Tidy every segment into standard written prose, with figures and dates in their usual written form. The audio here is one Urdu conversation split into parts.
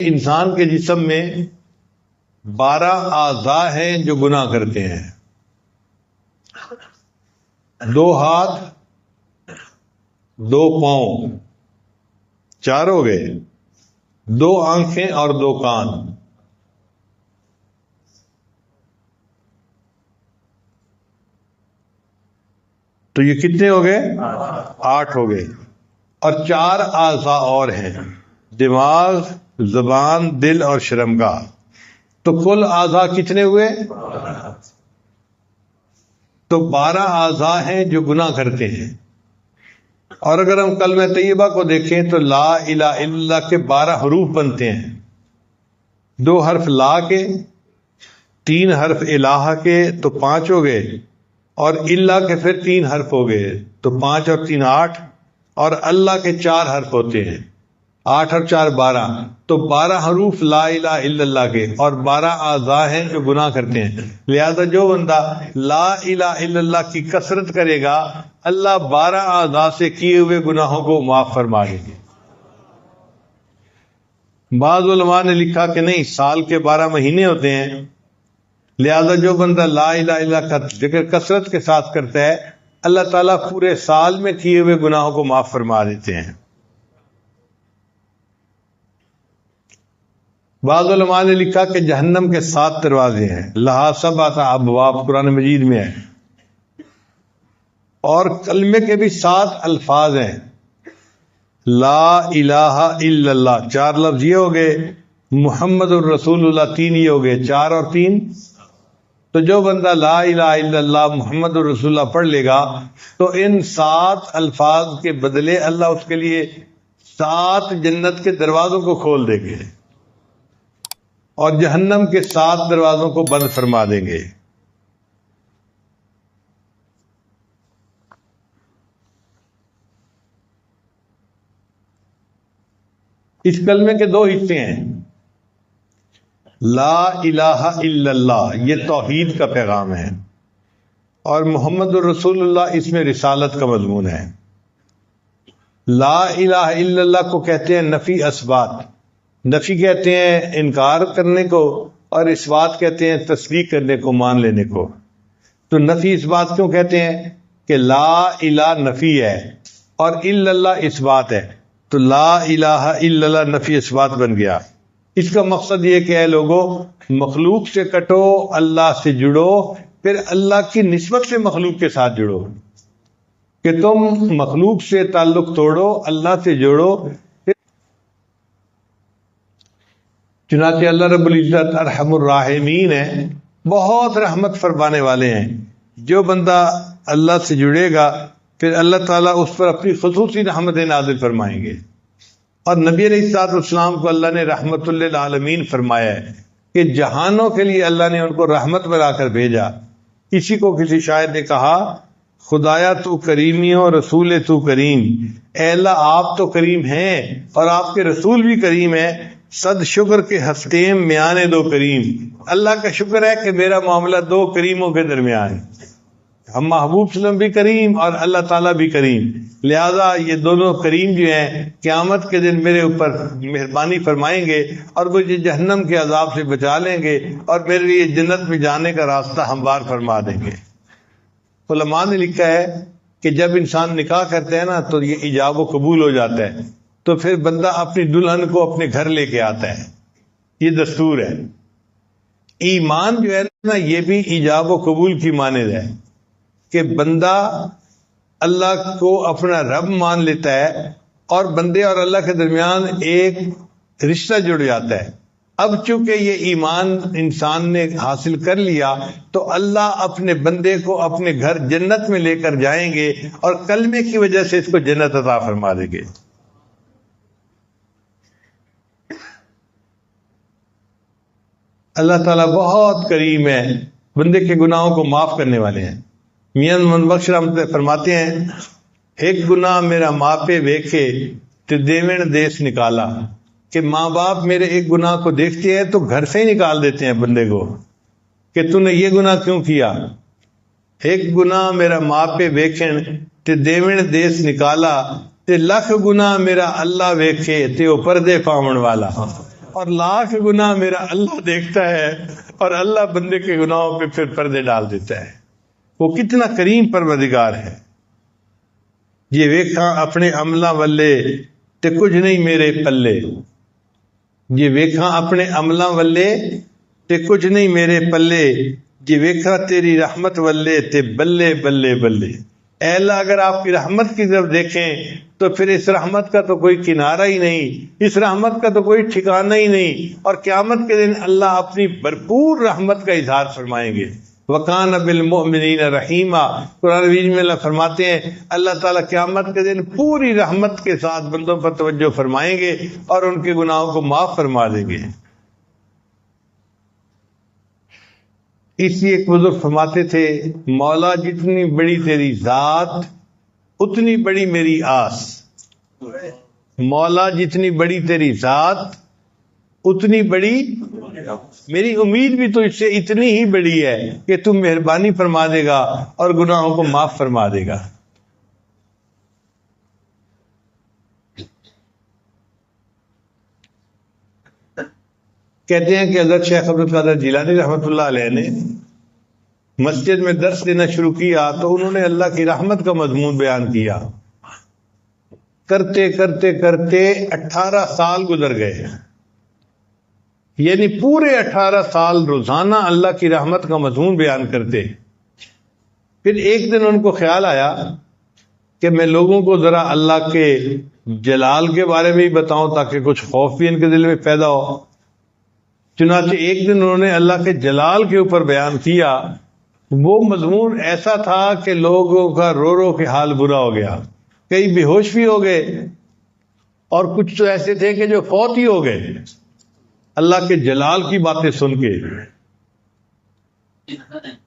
انسان کے جسم میں 12 اعضاء ہیں جو گناہ کرتے ہیں. 2 ہاتھ، 2 پاؤں، 4 ہو گئے، 2 آنکھیں اور 2 کان. تو یہ کتنے ہو گئے؟ 8 ہو گئے. اور 4 اعضاء اور ہیں، دماغ، زبان، دل اور شرمگاہ. تو کل اعضاء کتنے ہوئے؟ تو 12 اعضاء ہیں جو گناہ کرتے ہیں. اور اگر ہم کلمہ طیبہ کو دیکھیں تو لا الہ الا اللہ کے 12 حروف بنتے ہیں. 2 حرف لا کے، 3 حرف الہ کے تو 5 ہو گئے، اور اللہ کے پھر 3 حرف ہو گئے تو 5 اور 3 8، اور اللہ کے 4 حرف ہوتے ہیں، 8 اور 4 12. تو 12 حروف لا الہ الا اللہ کے اور 12 اعضاء ہیں جو گناہ کرتے ہیں. لہذا جو بندہ لا الہ الا اللہ کی کثرت کرے گا، اللہ 12 اعضاء سے کیے ہوئے گناہوں کو معاف فرما دیں گے. بعض علماء نے لکھا کہ نہیں، سال کے 12 مہینے ہوتے ہیں، لہذا جو بندہ لا الہ الا اللہ کا ذکر کثرت کے ساتھ کرتا ہے، اللہ تعالیٰ پورے سال میں کیے ہوئے گناہوں کو معاف فرما دیتے ہیں. بعض علماء نے لکھا کہ جہنم کے 7 دروازے ہیں، لہا 7 ابواب، قرآن مجید میں ہے. اور کلمے کے بھی 7 الفاظ ہیں، لا الہ الا اللہ 4 لفظ یہ ہو گئے، محمد الرسول اللہ 3 یہ ہو گئے، 4 اور 3. تو جو بندہ لا الہ الا اللہ محمد الرسول اللہ پڑھ لے گا تو ان 7 الفاظ کے بدلے اللہ اس کے لیے 7 جنت کے دروازوں کو کھول دیں گے اور جہنم کے 7 دروازوں کو بند فرما دیں گے. اس کلمے کے 2 حصے ہیں. لا الہ الا اللہ یہ توحید کا پیغام ہے، اور محمد الرسول اللہ اس میں رسالت کا مضمون ہے. لا الہ الا اللہ کو کہتے ہیں نفی اثبات. نفی کہتے ہیں انکار کرنے کو، اور اثبات کہتے ہیں تصدیق کرنے کو، مان لینے کو. تو نفی اثبات کیوں کہتے ہیں؟ کہ لا الہ نفی ہے اور الا اللہ اثبات ہے، تو لا الہ الا اللہ نفی اثبات بن گیا. اس کا مقصد یہ کہ اے لوگوں، مخلوق سے کٹو، اللہ سے جڑو، پھر اللہ کی نسبت سے مخلوق کے ساتھ جڑو. کہ تم مخلوق سے تعلق توڑو، اللہ سے جوڑو. چنانچہ اللہ رب العزت ارحم الراحمین ہے، بہت رحمت فرمانے والے ہیں. جو بندہ اللہ سے جڑے گا پھر اللہ تعالیٰ اس پر اپنی خصوصی رحمت نازل فرمائیں گے. اور نبی علیہ الصلوۃ والسلام کو اللہ نے رحمت للعالمین فرمایا ہے کہ جہانوں کے لیے اللہ نے ان کو رحمت بنا کر بھیجا. اسی کو کسی شاعر نے کہا، خدایا تو کریمی ہو، رسول تو کریم. اے اللہ آپ تو کریم ہیں اور آپ کے رسول بھی کریم ہیں. صد شکر کے ہستیم میانے 2 کریم. اللہ کا شکر ہے کہ میرا معاملہ 2 کریموں کے درمیان ہے. ہم محبوب صلی اللہ علیہ وسلم بھی کریم اور اللہ تعالیٰ بھی کریم، لہذا یہ دونوں کریم جو ہیں قیامت کے دن میرے اوپر مہربانی فرمائیں گے اور مجھے جہنم کے عذاب سے بچا لیں گے اور میرے لیے جنت میں جانے کا راستہ ہموار فرما دیں گے. علماء نے لکھا ہے کہ جب انسان نکاح کرتے ہیں نا تو یہ ایجاب و قبول ہو جاتا ہے، تو پھر بندہ اپنی دلہن کو اپنے گھر لے کے آتا ہے. یہ دستور ہے. ایمان جو ہے نا یہ بھی ایجاب و قبول کی مانند ہے کہ بندہ اللہ کو اپنا رب مان لیتا ہے اور بندے اور اللہ کے درمیان ایک رشتہ جڑ جاتا ہے. اب چونکہ یہ ایمان انسان نے حاصل کر لیا تو اللہ اپنے بندے کو اپنے گھر جنت میں لے کر جائیں گے اور کلمے کی وجہ سے اس کو جنت عطا فرما دیں گے. اللہ تعالیٰ بہت کریم ہے، بندے کے گناہوں کو معاف کرنے والے ہیں. میاں محمد بخش رحمت فرماتے ہیں، ایک گناہ میرا ماں پہ ویکھے تے دیوین دیس نکالا. کہ ماں باپ میرے ایک گناہ کو دیکھتے ہیں تو گھر سے ہی نکال دیتے ہیں بندے کو کہ تو نے یہ گناہ کیوں کیا. ایک گناہ میرا ماں پہ ویکھن تے دیوین دیس نکالا، تے لکھ گناہ میرا اللہ ویکھے تے او پردے پاون والا. اور لاکھ گناہ میرا اللہ دیکھتا ہے، اور اللہ بندے کے گناہوں پہ پھر پردے ڈال دیتا ہے۔ وہ کتنا کریم پروردگار ہے۔ یہ ویکھاں اپنے عملاں والے تے کچھ نہیں میرے پلے، یہ ویکھاں اپنے عملاں والے تے کچھ نہیں میرے پلے، یہ ویکھاں تیری رحمت والے تے بلے بلے بلے۔ اے اللہ اگر آپ کی رحمت کی طرف دیکھیں تو پھر اس رحمت کا تو کوئی کنارہ ہی نہیں، اس رحمت کا تو کوئی ٹھکانہ ہی نہیں، اور قیامت کے دن اللہ اپنی بھرپور رحمت کا اظہار فرمائیں گے۔ وَكَانَ بِالْمُؤْمِنِينَ رَحِيمًا، قرآن مجید میں اللہ فرماتے ہیں اللہ تعالیٰ قیامت کے دن پوری رحمت کے ساتھ بندوں پر توجہ فرمائیں گے اور ان کے گناہوں کو معاف فرما دیں گے۔ اس لیے ایک بزرگ فرماتے تھے مولا جتنی بڑی تیری ذات اتنی بڑی میری آس، مولا جتنی بڑی تیری ذات اتنی بڑی میری امید بھی تو اس سے اتنی ہی بڑی ہے کہ تم مہربانی فرما دے گا اور گناہوں کو معاف فرما دے گا۔ کہتے ہیں کہ حضرت شیخ عبد القادر جیلانی رحمۃ اللہ علیہ نے مسجد میں درس دینا شروع کیا تو انہوں نے اللہ کی رحمت کا مضمون بیان کیا، کرتے کرتے کرتے 18 سال گزر گئے، یعنی پورے 18 سال روزانہ اللہ کی رحمت کا مضمون بیان کرتے۔ پھر ایک دن ان کو خیال آیا کہ میں لوگوں کو ذرا اللہ کے جلال کے بارے میں ہی بتاؤں تاکہ کچھ خوف بھی ان کے دل میں پیدا ہو۔ چنانچہ ایک دن انہوں نے اللہ کے جلال کے اوپر بیان کیا، وہ مضمون ایسا تھا کہ لوگوں کا رو رو کے حال برا ہو گیا، کئی بے ہوش بھی ہو گئے اور کچھ تو ایسے تھے کہ جو فوت ہی ہو گئے اللہ کے جلال کی باتیں سن کے۔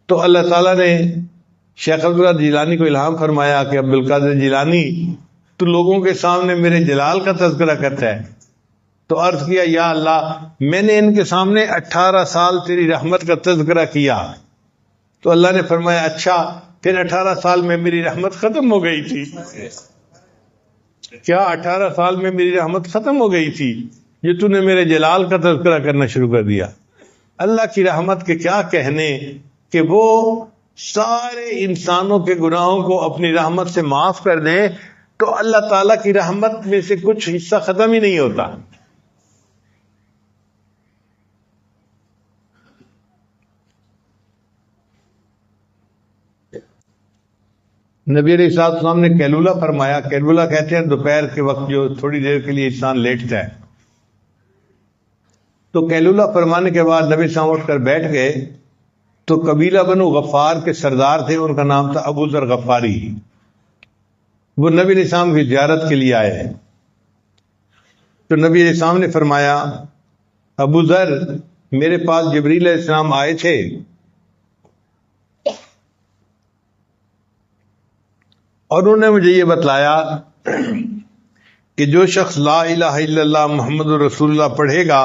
تو اللہ تعالیٰ نے شیخ عبدالقادر جیلانی کو الہام فرمایا کہ عبدالقادر جیلانی تو لوگوں کے سامنے میرے جلال کا تذکرہ کرتا ہے، تو عرض کیا یا اللہ میں نے ان کے سامنے 18 سال تیری رحمت کا تذکرہ کیا، تو اللہ نے فرمایا اچھا پھر 18 سال میں میری رحمت ختم ہو گئی تھی؟ کیا 18 سال میں میری رحمت ختم ہو گئی تھی؟ یہ تو نے میرے جلال کا تذکرہ کرنا شروع کر دیا۔ اللہ کی رحمت کے کیا کہنے کہ وہ سارے انسانوں کے گناہوں کو اپنی رحمت سے معاف کر دیں، تو اللہ تعالیٰ کی رحمت میں سے کچھ حصہ ختم ہی نہیں ہوتا۔ نبی علیہ السلام نے کیلولہ فرمایا، کیلولہ کہتے ہیں دوپہر کے وقت جو تھوڑی دیر کے لیے انسان لیٹتا ہے، تو کیلولہ فرمانے کے بعد نبی صاحب اٹھ کر بیٹھ گئے، تو قبیلہ بنو غفار کے سردار تھے، ان کا نام تھا ابو ذر غفاری، وہ نبی علیہ السلام کی زیارت کے لیے آئے۔ تو نبی علیہ السلام نے فرمایا ابو ذر میرے پاس جبریل علیہ السلام آئے تھے اور انہوں نے مجھے یہ بتلایا کہ جو شخص لا الہ الا اللہ محمد رسول اللہ پڑھے گا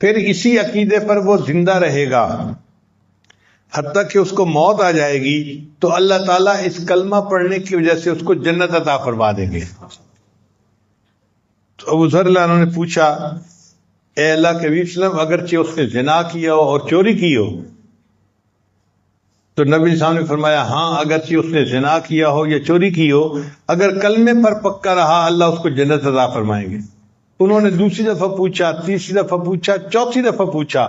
پھر اسی عقیدے پر وہ زندہ رہے گا حتیٰ کہ اس کو موت آ جائے گی، تو اللہ تعالیٰ اس کلمہ پڑھنے کی وجہ سے اس کو جنت عطا فرما دیں گے۔ تو ابو ذر اللہ عنہ نے پوچھا اے اللہ کے نبی صلی اللہ علیہ وسلم اگرچہ اس نے زنا کیا ہو اور چوری کی ہو؟ تو نبی صاحب نے فرمایا ہاں اگرچہ اس نے زنا کیا ہو یا چوری کی ہو، اگر کلمے پر پکا رہا اللہ اس کو جنت عطا فرمائیں گے۔ انہوں نے دوسری دفعہ پوچھا، تیسری دفعہ پوچھا، چوتھی دفعہ پوچھا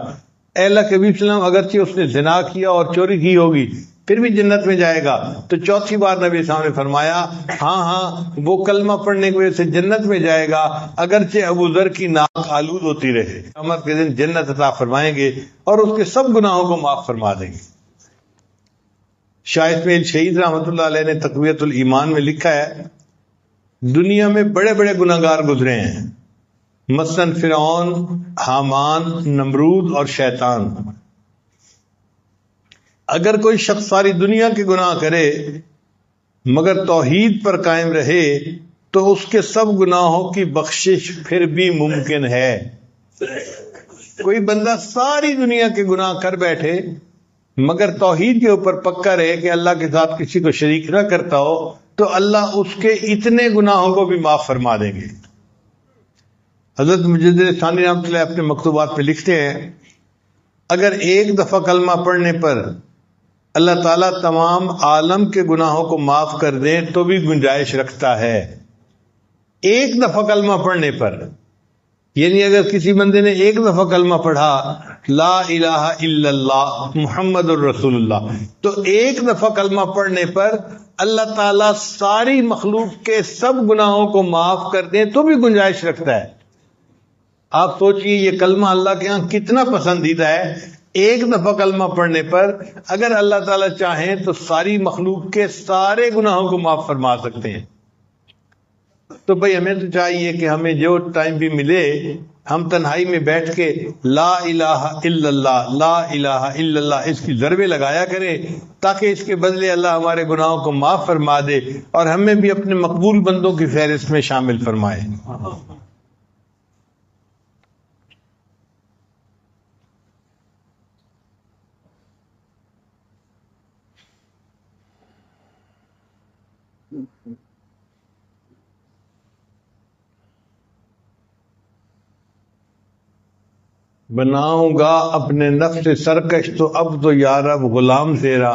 اے اللہ کے نبی صلی اللہ علیہ وسلم اگرچہ اس نے زنا کیا اور چوری کی ہوگی پھر بھی جنت میں جائے گا؟ تو چوتھی بار نبی صاحب نے فرمایا ہاں وہ کلمہ پڑھنے کی وجہ سے جنت میں جائے گا اگرچہ ابو ذر کی ناک آلود ہوتی رہے، قیامت کے دن جنت عطا فرمائیں گے اور اس کے سب گناہوں کو معاف فرما دیں گے۔ شاہ اسماعیل شہید رحمۃ اللہ علیہ نے تقویۃ الایمان میں لکھا ہے دنیا میں بڑے بڑے گناہگار گزرے ہیں، مثلاً فرعون، حامان، نمرود اور شیطان۔ اگر کوئی شخص ساری دنیا کے گناہ کرے مگر توحید پر قائم رہے تو اس کے سب گناہوں کی بخشش پھر بھی ممکن ہے۔ کوئی بندہ ساری دنیا کے گناہ کر بیٹھے مگر توحید کے اوپر پکا رہے کہ اللہ کے ساتھ کسی کو شریک نہ کرتا ہو، تو اللہ اس کے اتنے گناہوں کو بھی معاف فرما دیں گے۔ حضرت مجدد ثانی رحمۃ اللہ اپنے مکتوبات میں لکھتے ہیں اگر ایک دفعہ کلمہ پڑھنے پر اللہ تعالیٰ تمام عالم کے گناہوں کو معاف کر دیں تو بھی گنجائش رکھتا ہے. ایک دفعہ کلمہ پڑھنے پر، یعنی اگر کسی بندے نے ایک دفعہ کلمہ پڑھا لا الہ الا اللہ محمد الرسول اللہ، تو ایک دفعہ کلمہ پڑھنے پر اللہ تعالیٰ ساری مخلوق کے سب گناہوں کو معاف کر دیں تو بھی گنجائش رکھتا ہے. آپ سوچئے یہ کلمہ اللہ کے ہاں کتنا پسندیدہ ہے. ایک دفعہ کلمہ پڑھنے پر اگر اللہ تعالیٰ چاہیں تو ساری مخلوق کے سارے گناہوں کو معاف فرما سکتے ہیں. تو بھئی ہمیں تو چاہیے کہ ہمیں جو ٹائم بھی ملے ہم تنہائی میں بیٹھ کے لا الہ الا اللہ لا الہ الا اللہ اس کی ضربیں لگایا کریں تاکہ اس کے بدلے اللہ ہمارے گناہوں کو معاف فرما دے اور ہمیں بھی اپنے مقبول بندوں کی فہرست میں شامل فرمائے. بناؤں گا اپنے نفس سرکش تو اب تو یا رب غلام تیرا،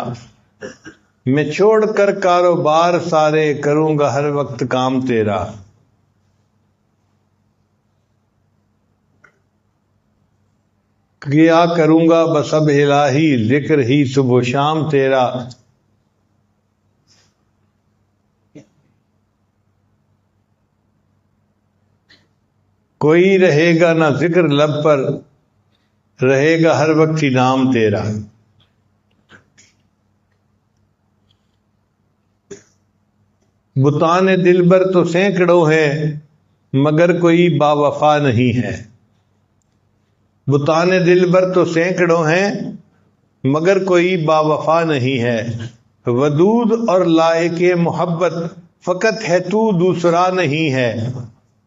میں چھوڑ کر کاروبار سارے کروں گا ہر وقت کام تیرا. کیا کروں گا بس اب الہی ذکر ہی صبح و شام تیرا. کوئی رہے گا نہ ذکر لب پر، رہے گا ہر وقت نام تیرا. بتان دل بر تو سینکڑوں ہیں مگر کوئی با وفا نہیں ہے. بتان دل بر تو سینکڑوں ہیں مگر کوئی با وفا نہیں ہے. ودود اور لائق محبت فقط ہے تو دوسرا نہیں ہے.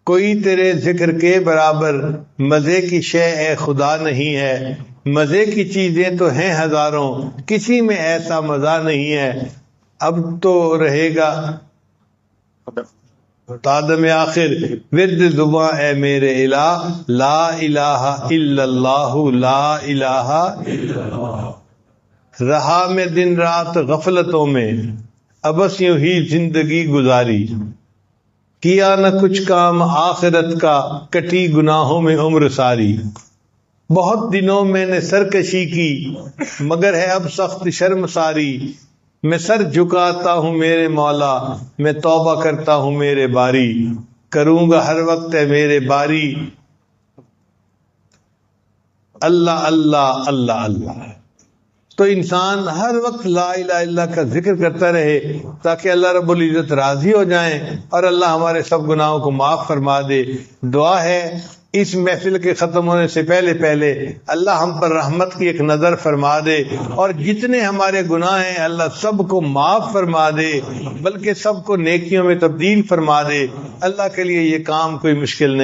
کوئی تیرے ذکر کے برابر مزے کی شے اے خدا نہیں ہے. مزے کی چیزیں تو ہیں ہزاروں کسی میں ایسا مزہ نہیں ہے. اب تو رہے گا تادم آخر ورد زباں اے میرے الہ لا الہ الا اللہ لا الہ الا اللہ. رہا میں دن رات غفلتوں میں ابس یوں ہی زندگی گزاری. کیا نہ کچھ کام آخرت کا کٹی گناہوں میں عمر ساری. بہت دنوں میں نے سرکشی کی مگر ہے اب سخت شرم ساری. میں سر جھکاتا ہوں میرے مولا میں توبہ کرتا ہوں میرے باری. کروں گا ہر وقت ہے میرے باری اللہ اللہ اللہ اللہ. تو انسان ہر وقت لا الہ الا اللہ کا ذکر کرتا رہے تاکہ اللہ رب العزت راضی ہو جائیں اور اللہ ہمارے سب گناہوں کو معاف فرما دے. دعا ہے اس محفل کے ختم ہونے سے پہلے پہلے اللہ ہم پر رحمت کی ایک نظر فرما دے اور جتنے ہمارے گناہ ہیں اللہ سب کو معاف فرما دے بلکہ سب کو نیکیوں میں تبدیل فرما دے. اللہ کے لیے یہ کام کوئی مشکل نہیں.